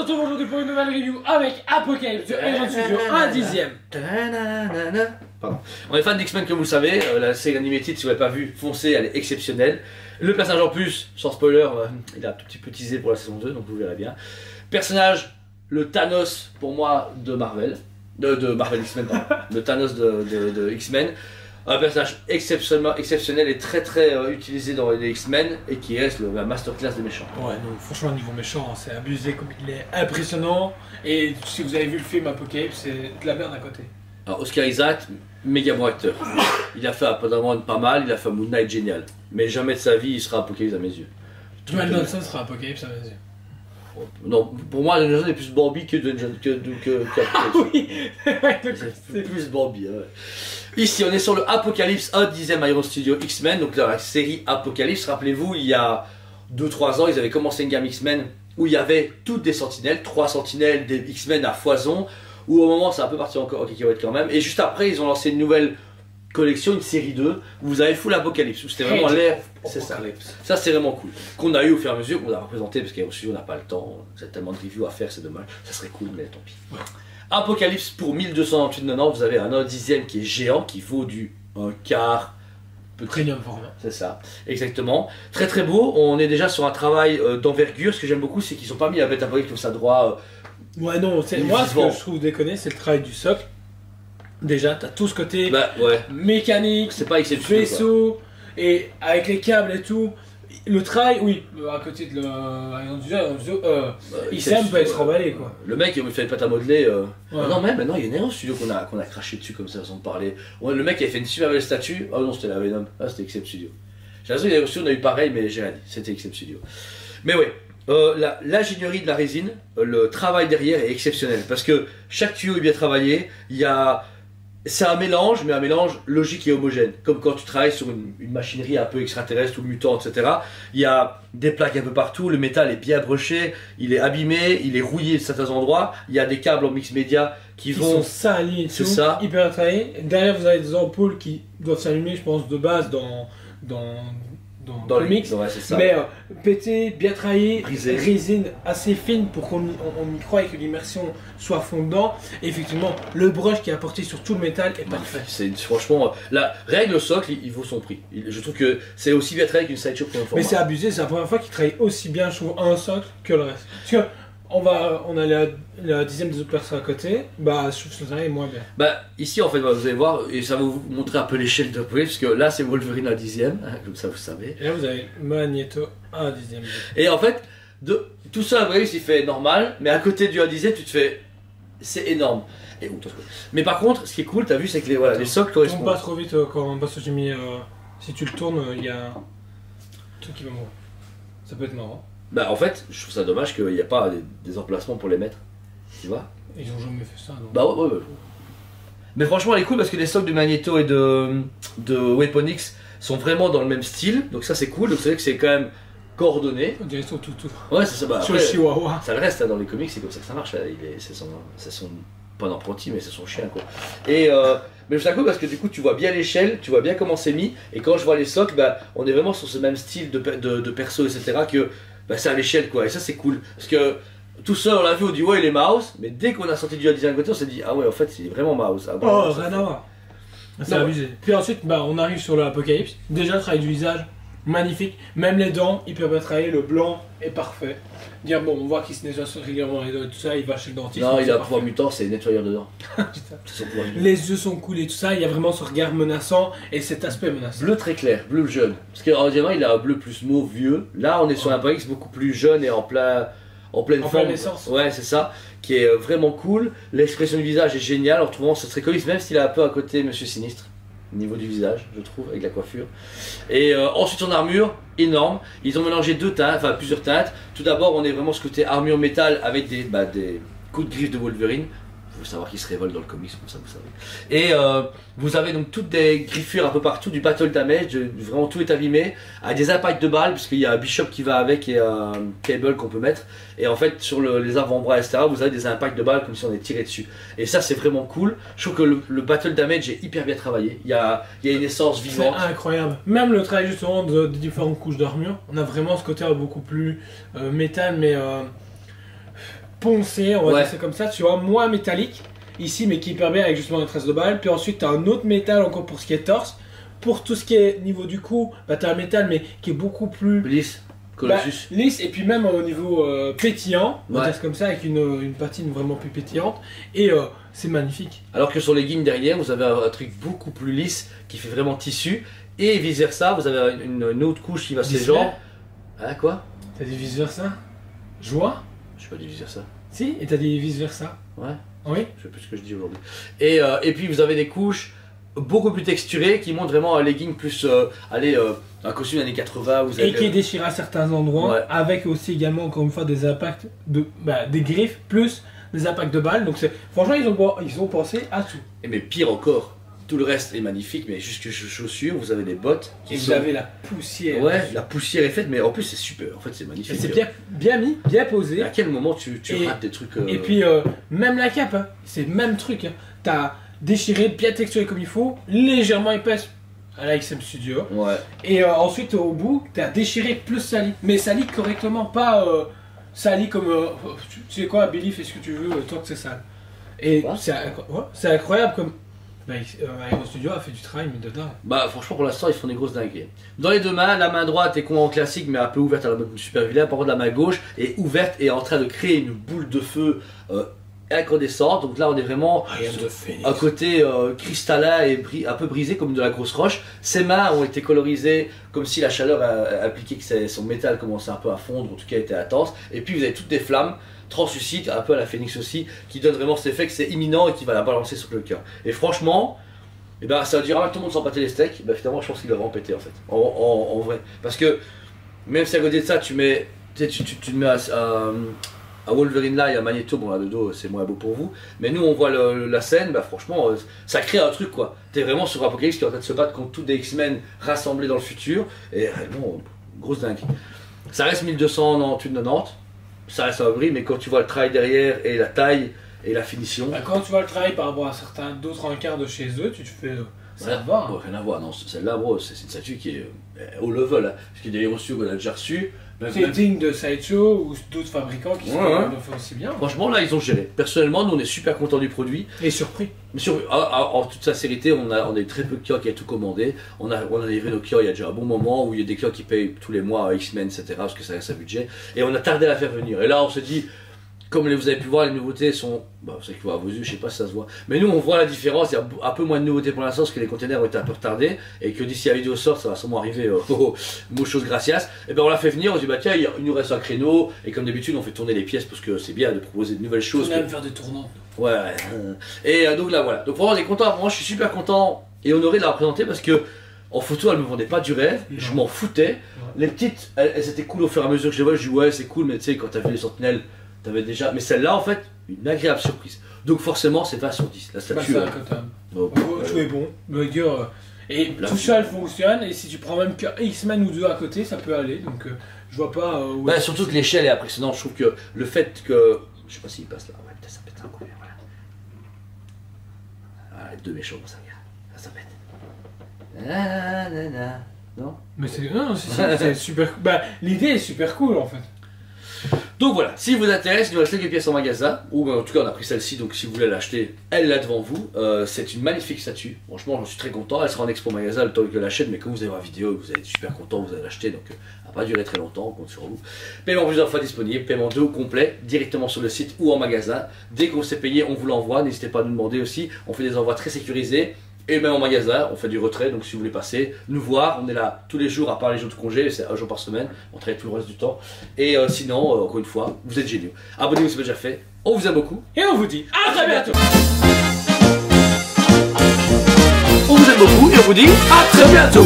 retrouve aujourd'hui pour une nouvelle review avec Apocalypse de Iron Studio, un dixième. Pardon. On est fan d'X-Men comme vous le savez, la série animated si vous l'avez pas vue, foncez, elle est exceptionnelle. Le personnage en plus, sans spoiler, il a un tout petit peu teasé pour la saison 2, donc vous verrez bien. Personnage, le Thanos pour moi de Marvel, de Marvel X-Men, le Thanos de X-Men. Un personnage exceptionnel et très utilisé dans les X-Men et qui reste la masterclass des méchants. Ouais, donc franchement, niveau méchant, c'est abusé comme il est impressionnant. Et si vous avez vu le film Apocalypse, c'est de la merde à côté. Alors, Oscar Isaac, méga bon acteur. Il a fait apparemment pas mal, il a fait Moon Knight génial. Mais jamais de sa vie il sera Apocalypse à mes yeux. Dwayne Johnson sera Apocalypse à mes yeux. Non, pour moi, Dwayne Johnson est plus Bambi que Oui, c'est plus Bambi. Ouais. Ici, on est sur le Apocalypse, un dixième Iron Studio X-Men, donc la série Apocalypse. Rappelez-vous, il y a 2-3 ans, ils avaient commencé une gamme X-Men où il y avait toutes des sentinelles, 3 sentinelles, des X-Men à foison, où au moment, c'est un peu parti encore en cacahuète quand même. Et juste après, ils ont lancé une nouvelle collection, une série 2, où vous avez full Apocalypse, où c'était vraiment l'air. C'est ça. Ça, c'est vraiment cool. Qu'on a eu au fur et à mesure, qu'on a représenté, parce qu'au studio, on n'a pas le temps. C'est tellement de reviews à faire, c'est dommage. Ça serait cool, mais tant pis. Ouais. Apocalypse pour 1228,90, vous avez un dixième qui est géant, qui vaut du 1/4 premium format. C'est ça, exactement. Très beau, on est déjà sur un travail d'envergure. Ce que j'aime beaucoup, c'est qu'ils n'ont pas mis la bête Apocalypse comme ça droit. Ouais, non, moi ce que je trouve déconné, c'est le travail du socle. Déjà, t'as tout ce côté mécanique, c'est pas exceptionnel, vaisseau, et avec les câbles et tout. Le trail, oui, à côté de XM peut être emballé quoi. Le mec il me fait une pâte à modeler. Non, même maintenant il y a un studio qu'on a craché dessus comme ça sans parler. Ouais, le mec il a fait une super belle statue. Oh non, c'était la Venom. Ah, c'était XM Studio. J'ai l'impression qu'on a eu pareil, mais j'ai rien dit. C'était XM Studio. Mais ouais, l'ingénierie de la résine, le travail derrière est exceptionnel parce que chaque tuyau est bien travaillé. Il y a. C'est un mélange, mais un mélange logique et homogène. Comme quand tu travailles sur une machinerie un peu extraterrestre ou mutante, etc. Il y a des plaques un peu partout, le métal est bien broché, il est abîmé, il est rouillé de certains endroits. Il y a des câbles en mix média qui vont... sont salis et tout, ça. hyper travaillés. Derrière, vous avez des ampoules qui doivent s'allumer, je pense, de base dans le mix, ouais, c'est ça. Mais pété, bien travaillé, brisé. Résine assez fine pour qu'on y croie et que l'immersion soit fondant. Et effectivement, le brush qui est apporté sur tout le métal est parfait. Franchement, la règle au socle, il vaut son prix. Je trouve que c'est aussi bien travaillé qu'une sideshow pour un format. Mais c'est abusé, c'est la première fois qu'il travaille aussi bien sur un socle que le reste. Parce que on a la dixième des autres personnes à côté, bah je trouve que le travail est moins bien. Bah ici en fait vous allez voir, et ça va vous montrer un peu l'échelle de Apocalypse, parce que là c'est Wolverine à dixième, comme ça vous savez. Et là vous avez Magneto à dixième. Et en fait, tout ça Apocalypse il fait normal, mais à côté du 1 dixième tu te fais, c'est énorme. Mais par contre, ce qui est cool, t'as vu, c'est que les socles correspondent. Tourne pas trop vite quand parce que j'ai mis, si tu le tournes, il y a un truc qui va mourir. Ça peut être marrant. Bah en fait, je trouve ça dommage qu'il n'y a pas des emplacements pour les mettre, tu vois. Ils ont jamais fait ça, donc. Bah ouais. Mais franchement elle est cool parce que les socles de Magneto et de Weapon X sont vraiment dans le même style, donc ça c'est cool, donc c'est vrai que c'est quand même coordonné. On dirait tout. Ouais c'est ça, bah sur après, le Chihuahua. Ça le reste, hein, dans les comics c'est comme ça que ça marche, c'est son pas un apprenti mais c'est son chien quoi. Et mais je trouve ça cool parce que du coup tu vois bien l'échelle, tu vois bien comment c'est mis, et quand je vois les socles, bah on est vraiment sur ce même style de perso etc que bah, c'est à l'échelle quoi, et ça c'est cool parce que tout seul on l'a vu, on dit ouais il est mouse, mais dès qu'on a sorti du design côté on s'est dit ah ouais en fait il est vraiment mouse. Ah, oh rien à voir, c'est abusé. Puis ensuite bah, on arrive sur l'Apocalypse, déjà le travail du visage magnifique, même les dents hyper bien travaillées, le blanc est parfait. Dire bon on voit qu'il se nettoie régulièrement les dents et tout ça, il va chez le dentiste. Non il a un pouvoir mutant, c'est nettoyeur de dents. Les yeux sont cool et tout ça, il y a vraiment ce regard menaçant et cet aspect menaçant. Bleu très clair, bleu jeune. Parce qu'en général il a un bleu plus mauve vieux. Là on est sur un Apocalypse beaucoup plus jeune et en pleine forme. Ouais c'est ça, qui est vraiment cool. L'expression du visage est géniale en retrouvant ce trait comics, même s'il est un peu à côté Monsieur Sinistre. Au niveau du visage, je trouve, avec la coiffure. Et ensuite son armure, énorme. Ils ont mélangé deux teintes, enfin plusieurs teintes. Tout d'abord, on est vraiment ce côté armure métal avec des coups de griffe de Wolverine. Il faut savoir qu'il se révolte dans le comics, comme ça vous savez. Et vous avez donc toutes des griffures un peu partout, du battle damage, vraiment tout est abîmé, avec des impacts de balles, parce qu'il y a un Bishop qui va avec et un Cable qu'on peut mettre. Et en fait, sur les avant-bras, etc., vous avez des impacts de balles comme si on était tiré dessus. Et ça, c'est vraiment cool. Je trouve que le battle damage est hyper bien travaillé. Il y a une essence vivante. C'est incroyable. Même le travail justement de différentes couches d'armure, on a vraiment ce côté beaucoup plus métal, mais poncé, on va dire ça comme ça, tu vois, moins métallique ici, mais qui est hyper bien avec justement les traces de balles. Puis ensuite, tu as un autre métal encore pour ce qui est torse. Pour tout ce qui est niveau du cou, bah, tu as un métal mais qui est beaucoup plus lisse. Colossus. Lisse, et puis même au niveau pétillant, on va dire comme ça, avec une patine vraiment plus pétillante, et c'est magnifique. Alors que sur les leggings derrière, vous avez un truc beaucoup plus lisse qui fait vraiment tissu, et vice versa, vous avez une autre couche qui va ces gens. Hein, quoi? T'as dit vice versa? Joie? Je sais pas dit vice versa. Si, et t'as dit vice versa? Ouais. Oui. Je sais plus ce que je dis aujourd'hui. Et puis vous avez des couches beaucoup plus texturées qui montrent vraiment un legging plus un costume années 80 vous avez et qui est déchiré à certains endroits avec aussi également encore une fois des impacts de des griffes plus des impacts de balles, donc franchement ils ont pensé à tout. Et mais pire encore, tout le reste est magnifique, mais jusque chaussures, vous avez des bottes qui vous avez la poussière. Ouais, la poussière est faite, mais en plus c'est super, en fait c'est magnifique. C'est bien mis, bien posé. À quel moment tu rates des trucs Et puis même la cape, hein, c'est le même truc, hein. T'as déchiré, bien texturé comme il faut, légèrement épaisse à la XM Studio. Ouais. Et ensuite au bout, t'as déchiré plus sali, mais sali correctement, pas sali comme tu sais quoi, Billy, fais ce que tu veux, tant que c'est sale. Et c'est incroyable comme Aero Studio a fait du travail mais dedans. Bah franchement pour l'instant ils font des grosses dingueries. Dans les deux mains, la main droite est en classique mais un peu ouverte à la mode super vilain. Par contre la main gauche est ouverte et en train de créer une boule de feu incandescente. Donc là on est vraiment un côté cristallin et un peu brisé comme de la grosse roche. Ses mains ont été colorisées comme si la chaleur impliquait que son métal commençait un peu à fondre, en tout cas était intense. Et puis vous avez toutes des flammes translucide, un peu à la Phoenix aussi, qui donne vraiment cet effet que c'est imminent et qui va la balancer sur le cœur. Et franchement, eh ben, ça dira à tout le monde sans pâter les steaks, ben, finalement je pense qu'il va vraiment péter en fait, en vrai. Parce que même si à côté de ça tu mets, tu mets à Wolverine là, il y a Magneto, bon là de dos c'est moins beau pour vous, mais nous on voit la scène, bah franchement ça crée un truc quoi. T'es vraiment sur Apocalypse qui est en train de se battre contre tous des X-Men rassemblés dans le futur, et bon, grosse dingue. Ça reste 1200 en 90. Ça reste un bris, mais quand tu vois le travail derrière et la taille et la finition. Bah, quand tu vois le travail par rapport à certains d'autres encarts de chez eux, tu te fais. Ça va. Bon, rien à voir, non, celle-là, bro, c'est une statue qui est au level. Hein, parce qu'il y a des héros qu'on a déjà reçus. C'est digne de Sideshow ou d'autres fabricants qui sont fait aussi bien. Franchement, là, ils ont géré. Personnellement, nous, on est super contents du produit. Et surpris. En toute sincérité, on a très peu de clients qui ont tout commandé. On a livré nos clients il y a déjà un bon moment où il y a des clients qui payent tous les mois à X-Men, etc. parce que ça reste un budget. Et on a tardé à la faire venir. Et là, on se dit, comme vous avez pu voir, les nouveautés sont. Bah, vous savez que à vos yeux, je sais pas si ça se voit. Mais nous, on voit la différence. Il y a un peu moins de nouveautés pour l'instant parce que les containers ont été un peu retardés. Et que d'ici la vidéo sort, ça va sûrement arriver chose gracias. Et ben on l'a fait venir. On se dit, bah tiens, il nous reste un créneau. Et comme d'habitude, on fait tourner les pièces parce que c'est bien de proposer de nouvelles choses. On aime faire des tournants. Ouais. Et donc là, voilà. Donc vraiment, on est content. Moi, je suis super content et honoré de la représenter parce que. En photo, elle me vendait pas du rêve, je m'en foutais. Les petites, elles étaient cool au fur et à mesure que je les vois. Je dis, ouais, c'est cool, mais tu sais, quand t'as vu les sentinelles. T'avais déjà, mais celle-là en fait, une agréable surprise. Donc forcément, c'est 20 sur 10. La statue. Tout est bon. Et tout seul fonctionne. Et si tu prends même que X-Men ou deux à côté, ça peut aller. Donc je vois pas. Bah, surtout que l'échelle est impressionnante. Je trouve que le fait que, je sais pas s'il passe là. Ouais, putain, ça pète un coup. Voilà. Ah, les deux méchants, ça regarde. Ça pète. Non. Mais c'est super. Bah, l'idée est super cool en fait. Donc voilà, si vous intéresse, il nous reste quelques pièces en magasin, ou en tout cas on a pris celle-ci, donc si vous voulez l'acheter, elle est là devant vous. C'est une magnifique statue, franchement je suis très content, elle sera en expo magasin le temps que je l'achète, mais comme vous allez voir la vidéo, vous allez être super content, vous allez l'acheter, donc elle n'a pas duré très longtemps, on compte sur vous. Paiement plusieurs fois disponible, paiement 2 au complet, directement sur le site ou en magasin. Dès qu'on s'est payé, on vous l'envoie, n'hésitez pas à nous demander aussi, on fait des envois très sécurisés. Et même en magasin, on fait du retrait, donc si vous voulez passer, nous voir, on est là tous les jours, à part les jours de congé, c'est un jour par semaine, on travaille tout le reste du temps. Et sinon, encore une fois, vous êtes géniaux. Abonnez-vous si c'est déjà fait, on vous aime beaucoup, et on vous dit à très bientôt. On vous aime beaucoup, et on vous dit à très bientôt.